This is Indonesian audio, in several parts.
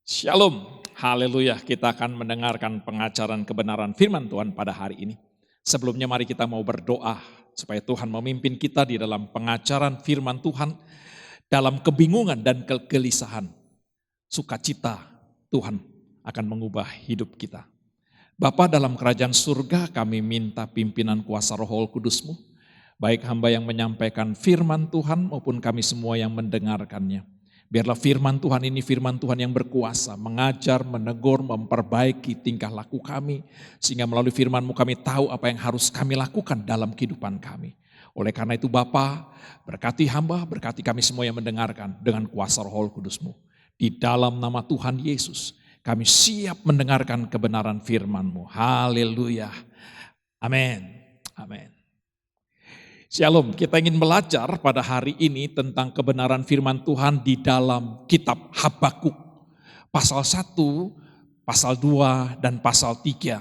Shalom, haleluya. Kita akan mendengarkan pengajaran kebenaran firman Tuhan pada hari ini. Sebelumnya mari kita mau berdoa supaya Tuhan memimpin kita di dalam pengajaran firman Tuhan dalam kebingungan dan kegelisahan. Sukacita Tuhan akan mengubah hidup kita. Bapa dalam kerajaan surga, kami minta pimpinan kuasa Roh Kudus-Mu, baik hamba yang menyampaikan firman Tuhan maupun kami semua yang mendengarkannya. Biarlah firman Tuhan ini firman Tuhan yang berkuasa, mengajar, menegur, memperbaiki tingkah laku kami, sehingga melalui firman-Mu kami tahu apa yang harus kami lakukan dalam kehidupan kami. Oleh karena itu Bapa, berkati hamba, berkati kami semua yang mendengarkan dengan kuasa Roh Kudus-Mu. Di dalam nama Tuhan Yesus, kami siap mendengarkan kebenaran firman-Mu. Haleluya. Amin. Amin. Shalom, kita ingin belajar pada hari ini tentang kebenaran firman Tuhan di dalam kitab Habakuk. Pasal 1, pasal 2, dan pasal 3.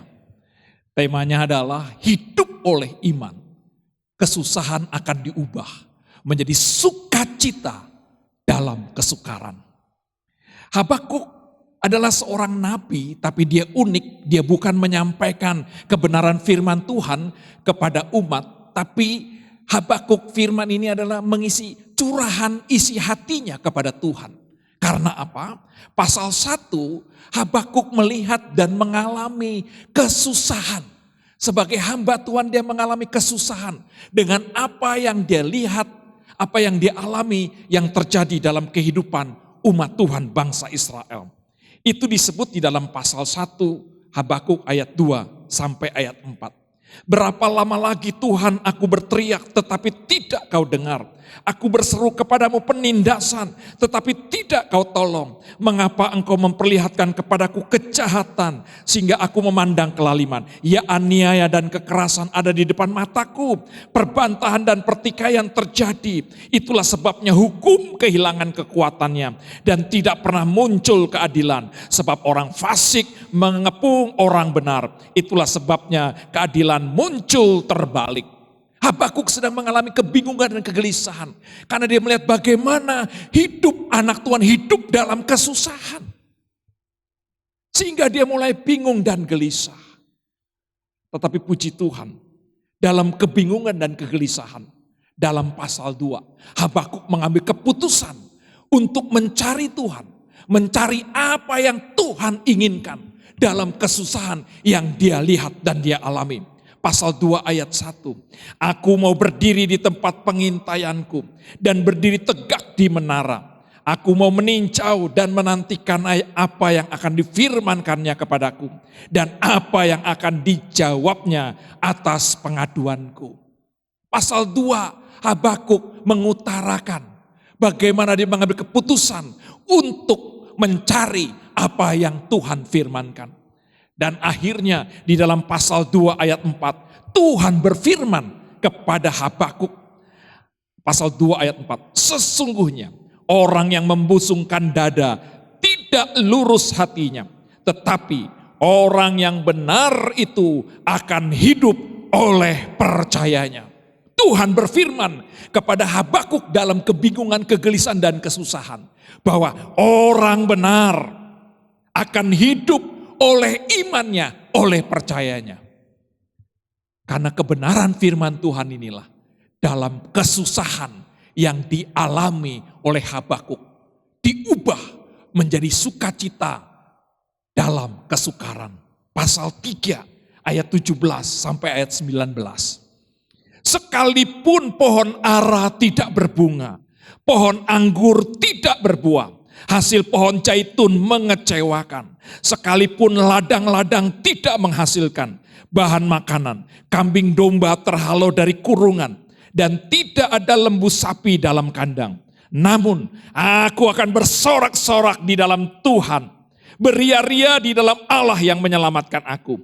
Temanya adalah hidup oleh iman. Kesusahan akan diubah menjadi sukacita dalam kesukaran. Habakuk adalah seorang nabi, tapi dia unik. Dia bukan menyampaikan kebenaran firman Tuhan kepada umat, tapi Habakuk firman ini adalah mengisi curahan isi hatinya kepada Tuhan. Karena apa? Pasal 1, Habakuk melihat dan mengalami kesusahan. Sebagai hamba Tuhan dia mengalami kesusahan dengan apa yang dia lihat, apa yang dia alami yang terjadi dalam kehidupan umat Tuhan bangsa Israel. Itu disebut di dalam pasal 1 Habakuk ayat 2 sampai ayat 4. Berapa lama lagi Tuhan aku berteriak tetapi tidak kau dengar. Aku berseru kepadamu penindasan tetapi tidak kau tolong. Mengapa engkau memperlihatkan kepadaku kejahatan sehingga aku memandang kelaliman. Ya aniaya dan kekerasan ada di depan mataku. Perbantahan dan pertikaian terjadi. Itulah sebabnya hukum kehilangan kekuatannya. Dan tidak pernah muncul keadilan. Sebab orang fasik mengepung orang benar. Itulah sebabnya keadilan muncul terbalik. Habakuk sedang mengalami kebingungan dan kegelisahan. Karena dia melihat bagaimana hidup anak Tuhan hidup dalam kesusahan. Sehingga dia mulai bingung dan gelisah. Tetapi puji Tuhan, dalam kebingungan dan kegelisahan, dalam pasal 2, Habakuk mengambil keputusan untuk mencari Tuhan. Mencari apa yang Tuhan inginkan dalam kesusahan yang dia lihat dan dia alami. Pasal 2 ayat 1. Aku mau berdiri di tempat pengintaianku dan berdiri tegak di menara. Aku mau meninjau dan menantikan apa yang akan difirmankannya kepadaku. Dan apa yang akan dijawabnya atas pengaduanku. Pasal 2 Habakuk mengutarakan bagaimana dia mengambil keputusan untuk mencari apa yang Tuhan firmankan. Dan akhirnya di dalam pasal 2 ayat 4, Tuhan berfirman kepada Habakuk. Pasal 2 ayat 4, sesungguhnya orang yang membusungkan dada tidak lurus hatinya. Tetapi orang yang benar itu akan hidup oleh percayanya. Tuhan berfirman kepada Habakuk dalam kebingungan, kegelisahan dan kesusahan. Bahwa orang benar akan hidup oleh imannya, oleh percayanya. Karena kebenaran firman Tuhan inilah dalam kesusahan yang dialami oleh Habakuk diubah menjadi sukacita dalam kesukaran. Pasal 3 ayat 17 sampai ayat 19. Sekalipun pohon ara tidak berbunga, pohon anggur tidak berbuah, hasil pohon zaitun mengecewakan. Sekalipun ladang-ladang tidak menghasilkan bahan makanan. Kambing domba terhalau dari kurungan. Dan tidak ada lembu sapi dalam kandang. Namun aku akan bersorak-sorak di dalam Tuhan. Beria-ria di dalam Allah yang menyelamatkan aku.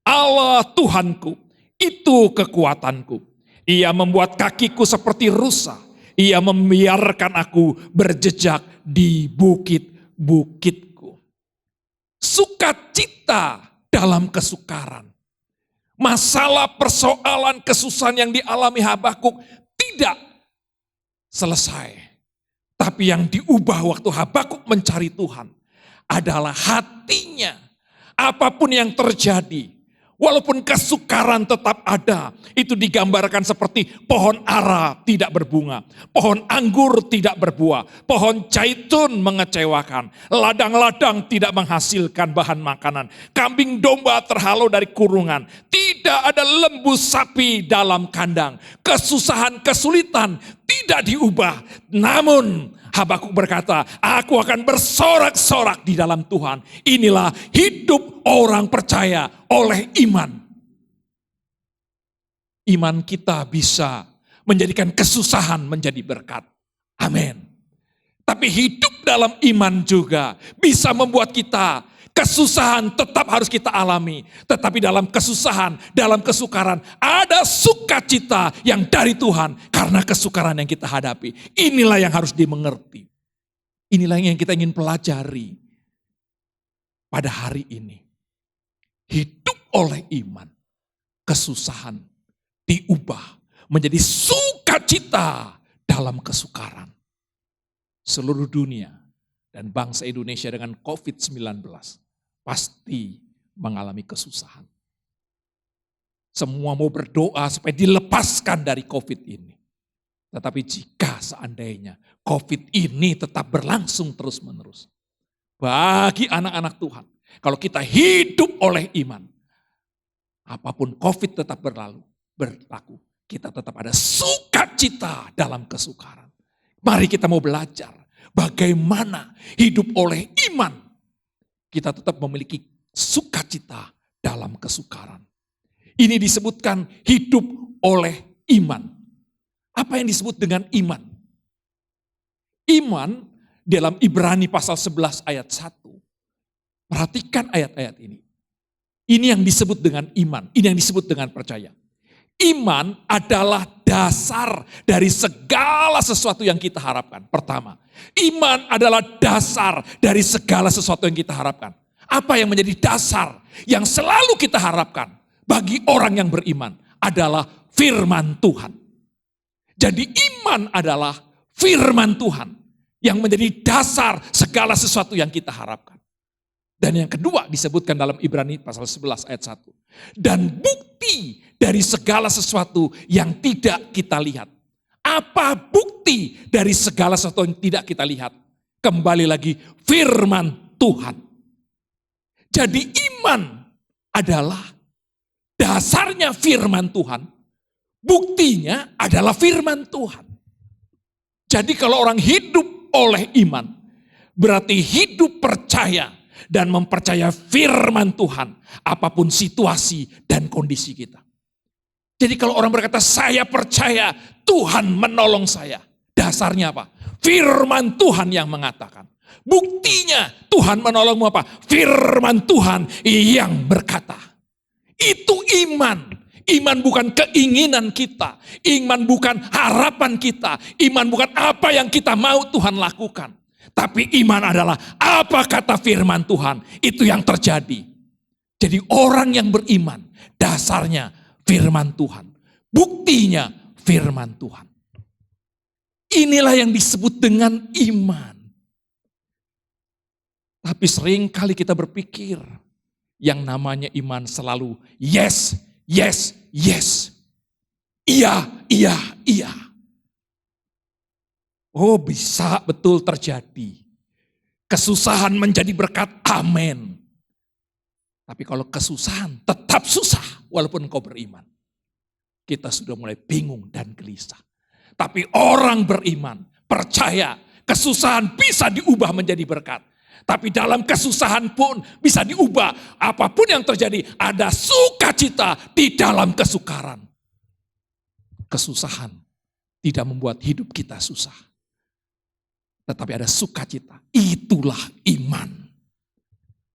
Allah Tuhanku, itu kekuatanku. Ia membuat kakiku seperti rusa. Ia membiarkan aku berjejak di bukit-bukitku. Sukacita dalam kesukaran. Masalah persoalan kesusahan yang dialami Habakuk tidak selesai. Tapi yang diubah waktu Habakuk mencari Tuhan adalah hatinya. Apapun yang terjadi, walaupun kesukaran tetap ada, itu digambarkan seperti pohon ara tidak berbunga, pohon anggur tidak berbuah, pohon zaitun mengecewakan, ladang-ladang tidak menghasilkan bahan makanan, kambing domba terhalau dari kurungan, tidak ada lembu sapi dalam kandang, kesusahan, kesulitan tidak diubah. Namun Habakuk berkata, aku akan bersorak-sorak di dalam Tuhan. Inilah hidup orang percaya oleh iman. Iman kita bisa menjadikan kesusahan menjadi berkat. Amin. Tapi hidup dalam iman juga bisa membuat kita, kesusahan tetap harus kita alami. Tetapi dalam kesusahan, dalam kesukaran, ada sukacita yang dari Tuhan karena kesukaran yang kita hadapi. Inilah yang harus dimengerti. Inilah yang kita ingin pelajari pada hari ini. Hidup oleh iman, kesusahan diubah menjadi sukacita dalam kesukaran. Seluruh dunia dan bangsa Indonesia dengan COVID-19 pasti mengalami kesusahan. Semua mau berdoa supaya dilepaskan dari COVID ini. Tetapi jika seandainya COVID ini tetap berlangsung terus-menerus. Bagi anak-anak Tuhan, kalau kita hidup oleh iman, apapun COVID tetap berlaku. Kita tetap ada sukacita dalam kesukaran. Mari kita mau belajar bagaimana hidup oleh iman. Kita tetap memiliki sukacita dalam kesukaran. Ini disebutkan hidup oleh iman. Apa yang disebut dengan iman? Iman dalam Ibrani pasal 11 ayat 1. Perhatikan ayat-ayat ini. Ini yang disebut dengan iman. Ini yang disebut dengan percaya. Iman adalah dasar dari segala sesuatu yang kita harapkan. Pertama, iman adalah dasar dari segala sesuatu yang kita harapkan. Apa yang menjadi dasar yang selalu kita harapkan bagi orang yang beriman adalah firman Tuhan. Jadi iman adalah firman Tuhan yang menjadi dasar segala sesuatu yang kita harapkan. Dan yang kedua disebutkan dalam Ibrani pasal 11 ayat 1. Dan bukti dari segala sesuatu yang tidak kita lihat. Apa bukti dari segala sesuatu yang tidak kita lihat? Kembali lagi firman Tuhan. Jadi iman adalah dasarnya firman Tuhan. Buktinya adalah firman Tuhan. Jadi kalau orang hidup oleh iman, berarti hidup percaya dan mempercaya firman Tuhan, apapun situasi dan kondisi kita. Jadi kalau orang berkata, saya percaya Tuhan menolong saya. Dasarnya apa? Firman Tuhan yang mengatakan. Buktinya Tuhan menolongmu apa? Firman Tuhan yang berkata. Itu iman. Iman bukan keinginan kita. Iman bukan harapan kita. Iman bukan apa yang kita mau Tuhan lakukan. Tapi iman adalah apa kata firman Tuhan. Itu yang terjadi. Jadi orang yang beriman dasarnya firman Tuhan. Buktinya firman Tuhan. Inilah yang disebut dengan iman. Tapi sering kali kita berpikir yang namanya iman selalu yes, yes, yes. Iya, iya, iya. Oh bisa betul terjadi. Kesusahan menjadi berkat, amin. Tapi kalau kesusahan tetap susah walaupun engkau beriman. Kita sudah mulai bingung dan gelisah. Tapi orang beriman, percaya kesusahan bisa diubah menjadi berkat. Tapi dalam kesusahan pun bisa diubah. Apapun yang terjadi ada sukacita di dalam kesukaran. Kesusahan tidak membuat hidup kita susah. Tetapi ada sukacita. Itulah iman.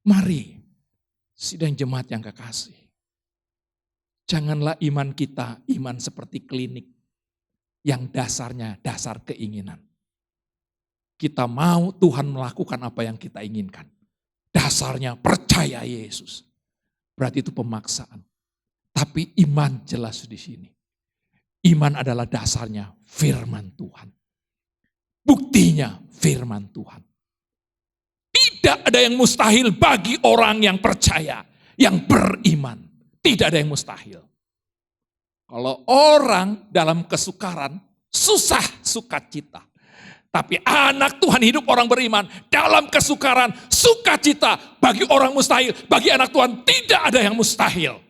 Mari, sidang jemaat yang kekasih. Janganlah iman kita iman seperti klinik. Yang dasarnya dasar keinginan. Kita mau Tuhan melakukan apa yang kita inginkan. Dasarnya percaya Yesus. Berarti itu pemaksaan. Tapi iman jelas di sini. Iman adalah dasarnya firman Tuhan. Buktinya firman Tuhan. Tidak ada yang mustahil bagi orang yang percaya, yang beriman. Tidak ada yang mustahil. Kalau orang dalam kesukaran, susah sukacita. Tapi anak Tuhan hidup orang beriman dalam kesukaran, sukacita. Bagi orang mustahil, bagi anak Tuhan tidak ada yang mustahil.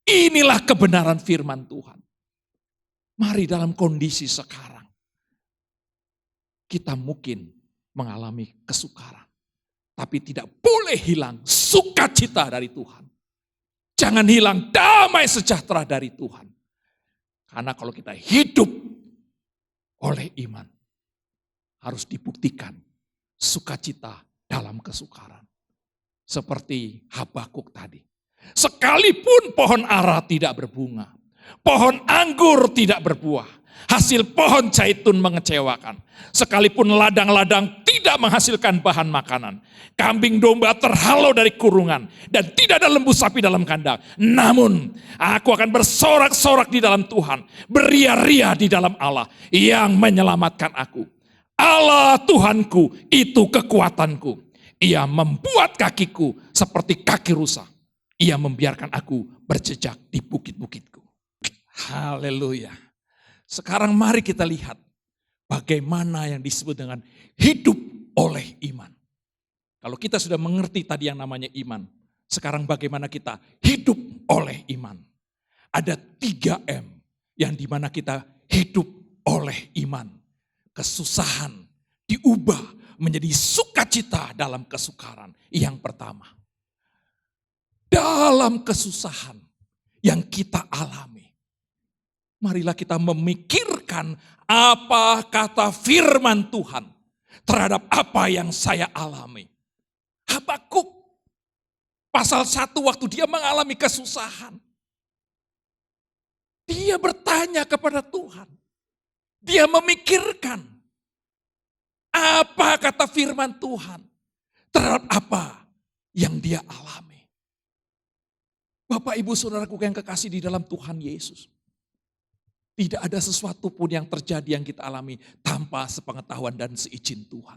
Inilah kebenaran firman Tuhan. Mari dalam kondisi sekarang, kita mungkin mengalami kesukaran. Tapi tidak boleh hilang sukacita dari Tuhan. Jangan hilang damai sejahtera dari Tuhan. Karena kalau kita hidup oleh iman, harus dibuktikan sukacita dalam kesukaran. Seperti Habakuk tadi. Sekalipun pohon ara tidak berbunga, pohon anggur tidak berbuah, hasil pohon zaitun mengecewakan. Sekalipun ladang-ladang tidak menghasilkan bahan makanan. Kambing domba terhalau dari kurungan. Dan tidak ada lembu sapi dalam kandang. Namun aku akan bersorak-sorak di dalam Tuhan. Beria-ria di dalam Allah yang menyelamatkan aku. Allah Tuhanku itu kekuatanku. Ia membuat kakiku seperti kaki rusa. Ia membiarkan aku berjejak di bukit-bukitku. Haleluya. Sekarang mari kita lihat bagaimana yang disebut dengan hidup oleh iman. Kalau kita sudah mengerti tadi yang namanya iman, sekarang bagaimana kita hidup oleh iman. Ada 3M yang dimana kita hidup oleh iman. Kesusahan diubah menjadi sukacita dalam kesukaran. Yang pertama, dalam kesusahan yang kita alami, marilah kita memikirkan apa kata firman Tuhan terhadap apa yang saya alami. Habakuk pasal 1 waktu dia mengalami kesusahan. Dia bertanya kepada Tuhan. Dia memikirkan apa kata firman Tuhan terhadap apa yang dia alami. Bapak ibu saudaraku yang kekasih di dalam Tuhan Yesus. Tidak ada sesuatu pun yang terjadi yang kita alami tanpa sepengetahuan dan seizin Tuhan.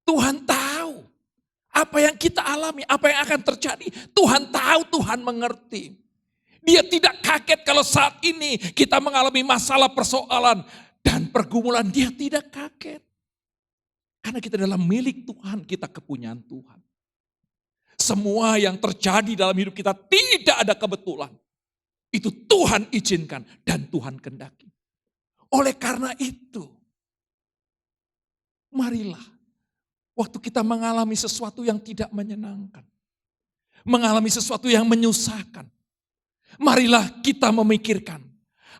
Tuhan tahu apa yang kita alami, apa yang akan terjadi. Tuhan tahu, Tuhan mengerti. Dia tidak kaget kalau saat ini kita mengalami masalah, persoalan, dan pergumulan. Dia tidak kaget. Karena kita adalah milik Tuhan, kita kepunyaan Tuhan. Semua yang terjadi dalam hidup kita tidak ada kebetulan. Itu Tuhan izinkan dan Tuhan kehendaki. Oleh karena itu, marilah waktu kita mengalami sesuatu yang tidak menyenangkan, mengalami sesuatu yang menyusahkan, marilah kita memikirkan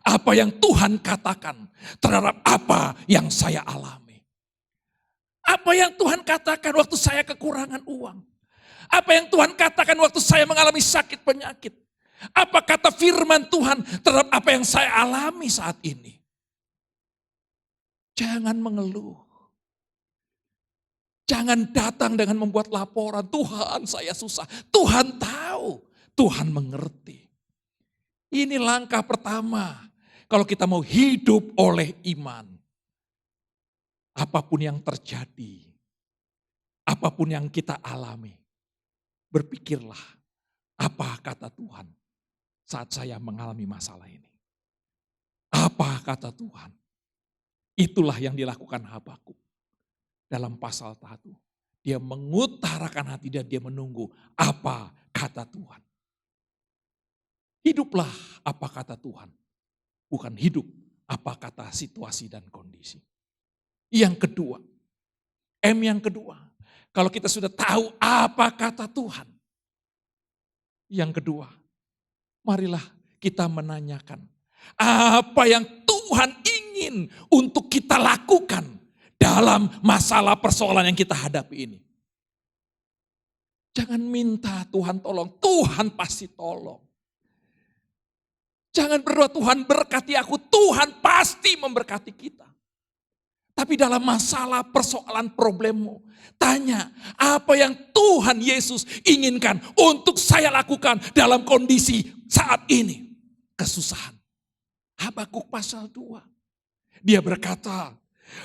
apa yang Tuhan katakan terhadap apa yang saya alami. Apa yang Tuhan katakan waktu saya kekurangan uang. Apa yang Tuhan katakan waktu saya mengalami sakit penyakit. Apa kata firman Tuhan terhadap apa yang saya alami saat ini. Jangan mengeluh. Jangan datang dengan membuat laporan. Tuhan saya susah. Tuhan tahu. Tuhan mengerti. Ini langkah pertama. Kalau kita mau hidup oleh iman. Apapun yang terjadi. Apapun yang kita alami. Berpikirlah. Apa kata Tuhan saat saya mengalami masalah ini. Apa kata Tuhan? Itulah yang dilakukan Habakuk. Dalam pasal 1. Dia mengutarakan hati dan dia menunggu apa kata Tuhan. Hiduplah apa kata Tuhan. Bukan hidup apa kata situasi dan kondisi. Yang kedua. M yang kedua. Kalau kita sudah tahu apa kata Tuhan. Yang kedua. Marilah kita menanyakan apa yang Tuhan ingin untuk kita lakukan dalam masalah persoalan yang kita hadapi ini. Jangan minta Tuhan tolong, Tuhan pasti tolong. Jangan berdoa Tuhan berkati aku, Tuhan pasti memberkati kita. Tapi dalam masalah persoalan problemmu, tanya apa yang Tuhan Yesus inginkan untuk saya lakukan dalam kondisi saat ini. Kesusahan. Habakuk pasal 2. Dia berkata,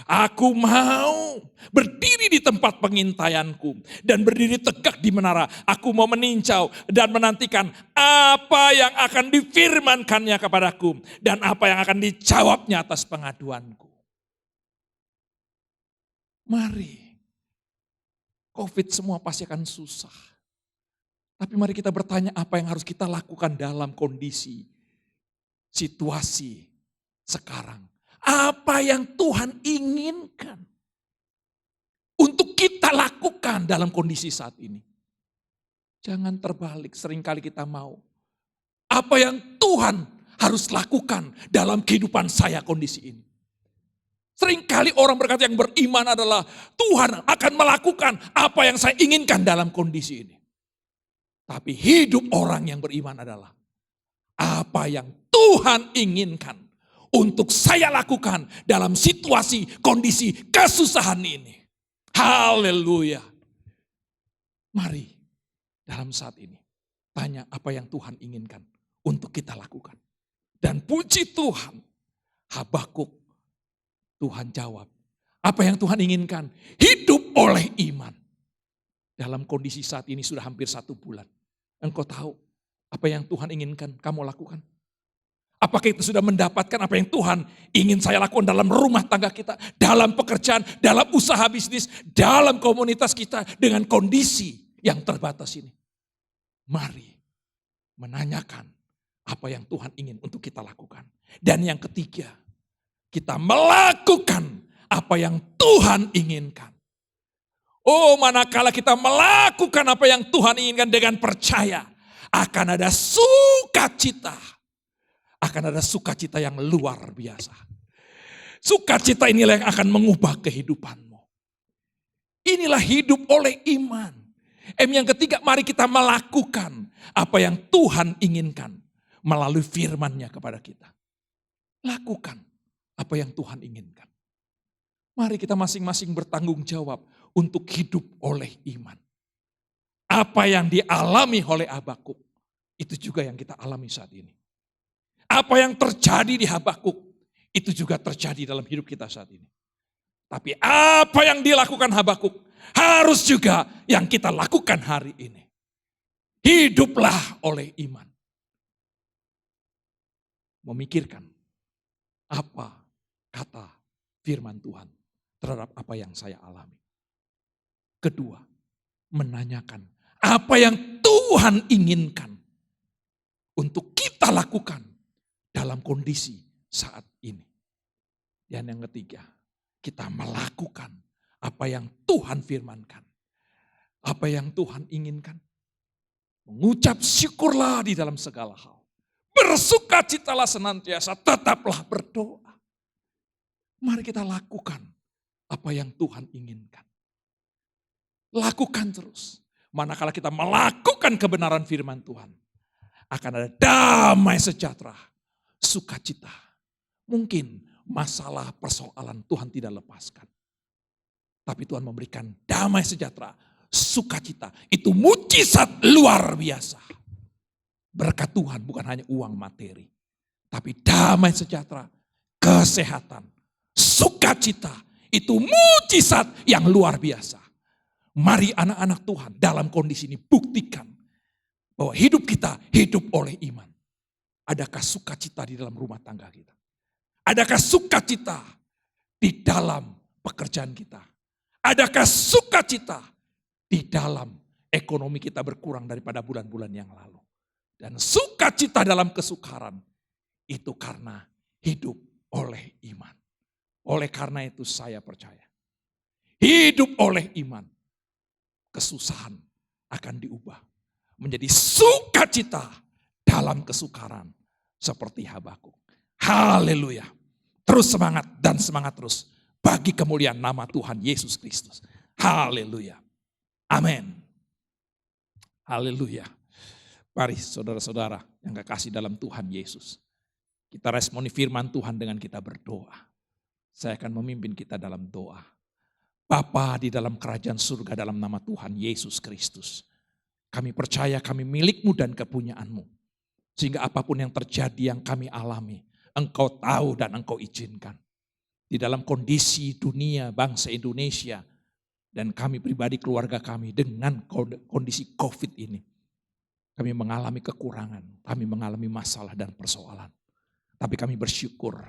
Aku mau berdiri di tempat pengintaianku dan berdiri tegak di menara. Aku mau meninjau dan menantikan apa yang akan difirmankannya kepadaku dan apa yang akan dijawabnya atas pengaduanku. Mari, COVID semua pasti akan susah. Tapi mari kita bertanya apa yang harus kita lakukan dalam kondisi, situasi sekarang. Apa yang Tuhan inginkan untuk kita lakukan dalam kondisi saat ini. Jangan terbalik, seringkali kita mau. Apa yang Tuhan harus lakukan dalam kehidupan saya kondisi ini. Seringkali orang berkata yang beriman adalah Tuhan akan melakukan apa yang saya inginkan dalam kondisi ini. Tapi hidup orang yang beriman adalah apa yang Tuhan inginkan untuk saya lakukan dalam situasi, kondisi, kesusahan ini. Haleluya. Mari dalam saat ini tanya apa yang Tuhan inginkan untuk kita lakukan. Dan puji Tuhan, Habakuk Tuhan jawab. Apa yang Tuhan inginkan? Hidup oleh iman. Dalam kondisi saat ini sudah hampir 1 bulan. Engkau tahu apa yang Tuhan inginkan kamu lakukan? Apakah itu sudah mendapatkan apa yang Tuhan ingin saya lakukan dalam rumah tangga kita, dalam pekerjaan, dalam usaha bisnis, dalam komunitas kita dengan kondisi yang terbatas ini? Mari menanyakan apa yang Tuhan ingin untuk kita lakukan. Dan yang ketiga, kita melakukan apa yang Tuhan inginkan. Oh, manakala kita melakukan apa yang Tuhan inginkan dengan percaya, akan ada sukacita. Akan ada sukacita yang luar biasa. Sukacita inilah yang akan mengubah kehidupanmu. Inilah hidup oleh iman. Yang ketiga, mari kita melakukan apa yang Tuhan inginkan melalui firman-Nya kepada kita. Lakukan apa yang Tuhan inginkan. Mari kita masing-masing bertanggung jawab untuk hidup oleh iman. Apa yang dialami oleh Habakuk, itu juga yang kita alami saat ini. Apa yang terjadi di Habakuk, itu juga terjadi dalam hidup kita saat ini. Tapi apa yang dilakukan Habakuk, harus juga yang kita lakukan hari ini. Hiduplah oleh iman. Memikirkan apa kata firman Tuhan terhadap apa yang saya alami. Kedua, menanyakan apa yang Tuhan inginkan untuk kita lakukan dalam kondisi saat ini. Dan yang ketiga, kita melakukan apa yang Tuhan firmankan. Apa yang Tuhan inginkan. Mengucap syukurlah di dalam segala hal. Bersukacitalah senantiasa, tetaplah berdoa. Mari kita lakukan apa yang Tuhan inginkan. Lakukan terus. Manakala kita melakukan kebenaran firman Tuhan, akan ada damai sejahtera, sukacita. Mungkin masalah persoalan Tuhan tidak lepaskan. Tapi Tuhan memberikan damai sejahtera, sukacita. Itu mujizat luar biasa. Berkat Tuhan bukan hanya uang materi. Tapi damai sejahtera, kesehatan, sukacita. Itu mujizat yang luar biasa. Mari anak-anak Tuhan dalam kondisi ini buktikan bahwa hidup kita hidup oleh iman. Adakah sukacita di dalam rumah tangga kita? Adakah sukacita di dalam pekerjaan kita? Adakah sukacita di dalam ekonomi kita berkurang daripada bulan-bulan yang lalu? Dan sukacita dalam kesukaran itu karena hidup oleh iman. Oleh karena itu saya percaya. Hidup oleh iman. Kesusahan akan diubah menjadi sukacita dalam kesukaran seperti Habakuk. Haleluya. Terus semangat dan semangat terus bagi kemuliaan nama Tuhan Yesus Kristus. Haleluya. Amin. Haleluya. Mari saudara-saudara yang kekasih dalam Tuhan Yesus. Kita responi firman Tuhan dengan kita berdoa. Saya akan memimpin kita dalam doa. Bapa di dalam kerajaan surga dalam nama Tuhan Yesus Kristus. Kami percaya kami milik-Mu dan kepunyaan-Mu. Sehingga apapun yang terjadi yang kami alami, Engkau tahu dan Engkau izinkan. di dalam kondisi dunia, bangsa Indonesia, dan kami pribadi, keluarga kami dengan kondisi COVID ini. Kami mengalami kekurangan, kami mengalami masalah dan persoalan. Tapi kami bersyukur,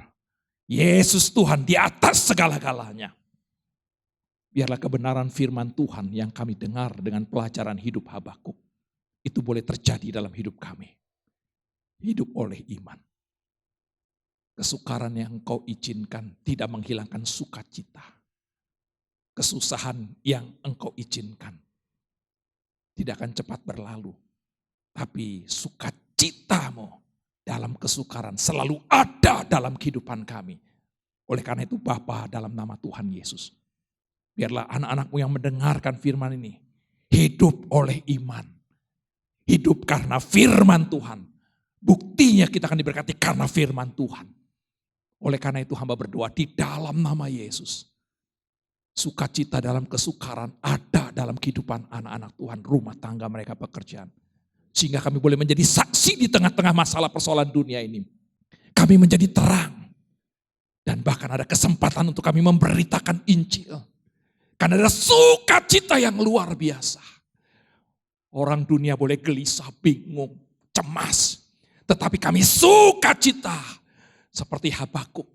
Yesus Tuhan di atas segala-galanya. Biarlah kebenaran firman Tuhan yang kami dengar dengan pelajaran hidup Habakuk, itu boleh terjadi dalam hidup kami. Hidup oleh iman. Kesukaran yang Engkau izinkan tidak menghilangkan sukacita. Kesusahan yang Engkau izinkan tidak akan cepat berlalu. Tapi sukacitamu dalam kesukaran selalu ada dalam kehidupan kami. Oleh karena itu Bapa, dalam nama Tuhan Yesus, biarlah anak-anakmu yang mendengarkan firman ini hidup oleh iman. Hidup karena firman Tuhan. Buktinya kita akan diberkati karena firman Tuhan. Oleh karena itu hamba berdoa di dalam nama Yesus. Sukacita dalam kesukaran ada dalam kehidupan anak-anak Tuhan, rumah tangga mereka, pekerjaan. Sehingga kami boleh menjadi saksi di tengah-tengah masalah persoalan dunia ini. Kami menjadi terang. Dan bahkan ada kesempatan untuk kami memberitakan Injil. Karena ada sukacita yang luar biasa. Orang dunia boleh gelisah, bingung, cemas. Tetapi kami sukacita. Seperti Habakuk.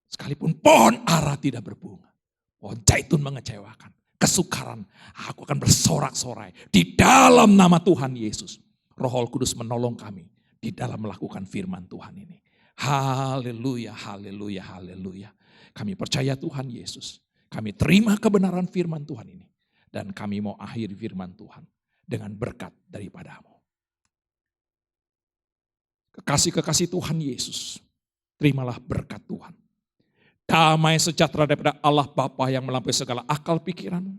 Sekalipun pohon ara tidak berbunga. Pohon zaitun mengecewakan. Kesukaran, aku akan bersorak-sorai di dalam nama Tuhan Yesus. Roh Kudus menolong kami di dalam melakukan firman Tuhan ini. Haleluya, haleluya, haleluya. Kami percaya Tuhan Yesus. Kami terima kebenaran firman Tuhan ini. Dan kami mau akhiri firman Tuhan dengan berkat daripadamu. Kekasih-kekasih Tuhan Yesus, terimalah berkat Tuhan. Damai sejahtera daripada Allah Bapa yang melampaui segala akal pikiranmu.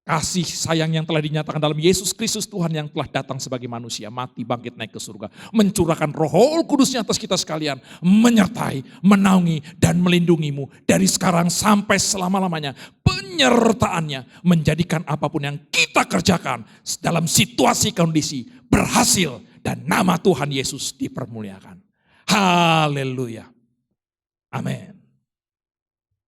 Kasih sayang yang telah dinyatakan dalam Yesus Kristus Tuhan yang telah datang sebagai manusia, mati, bangkit, naik ke surga. Mencurahkan Roh Kudusnya atas kita sekalian, menyertai, menaungi, dan melindungimu dari sekarang sampai selama-lamanya. Penyertaannya menjadikan apapun yang kita kerjakan dalam situasi kondisi berhasil dan nama Tuhan Yesus dipermuliakan. Haleluya. Amin.